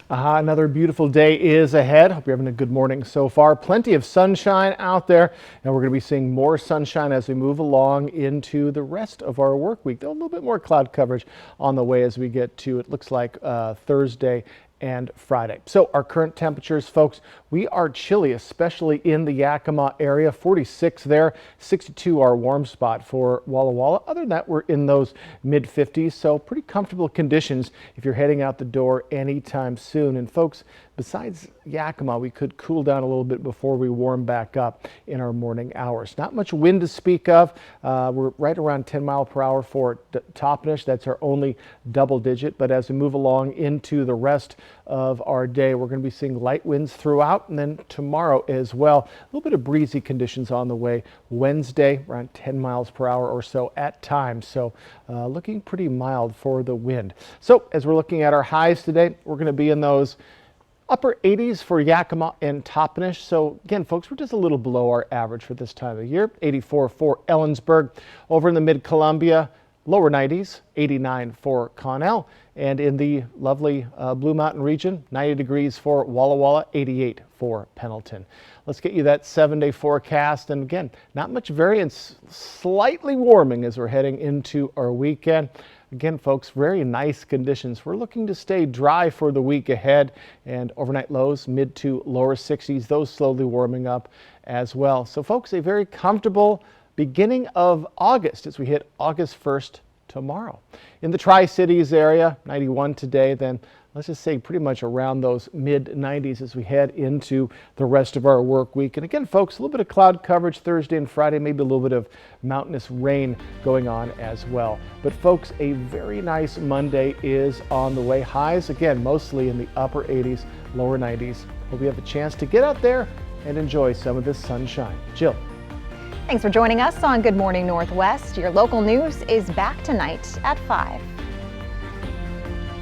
Another beautiful day is ahead. Hope you're having a good morning so far. Plenty of sunshine out there, and we're going to be seeing more sunshine as we move along into the rest of our work week. Though a little bit more cloud coverage on the way as we get to, it looks like, Thursday and Friday. So our current temperatures, folks, we are chilly, especially in the Yakima area. 46 there, 62 our warm spot for Walla Walla. Other than that, we're in those mid 50s, so pretty comfortable conditions if you're heading out the door anytime soon. And folks, besides Yakima, we could cool down a little bit before we warm back up in our morning hours. Not much wind to speak of. We're right around 10 mile per hour for Toppenish. That's our only double digit. But as we move along into the rest of our day, we're going to be seeing light winds throughout, and then tomorrow as well. A little bit of breezy conditions on the way. Wednesday, around 10 miles per hour or so at times. So looking pretty mild for the wind. So as we're looking at our highs today, we're going to be in those upper 80s for Yakima and Toppenish. So again, folks, we're just a little below our average for this time of year. 84 for Ellensburg. Over in the mid-Columbia, lower 90s, 89 for Connell. And in the lovely Blue Mountain region, 90 degrees for Walla Walla, 88 for Pendleton. Let's get you that 7-day forecast. And again, not much variance, slightly warming as we're heading into our weekend. Again, folks, very nice conditions. We're looking to stay dry for the week ahead, and overnight lows mid to lower 60s, those slowly warming up as well. So folks, a very comfortable beginning of August as we hit August 1st tomorrow. In the Tri-Cities area, 91 today, then let's just say pretty much around those mid 90s as we head into the rest of our work week. And again, folks, a little bit of cloud coverage Thursday and Friday, maybe a little bit of mountainous rain going on as well. But folks, a very nice Monday is on the way. Highs, again, mostly in the upper 80s, lower 90s. Hope you have a chance to get out there and enjoy some of this sunshine. Jill. Thanks for joining us on Good Morning Northwest. Your local news is back tonight at 5.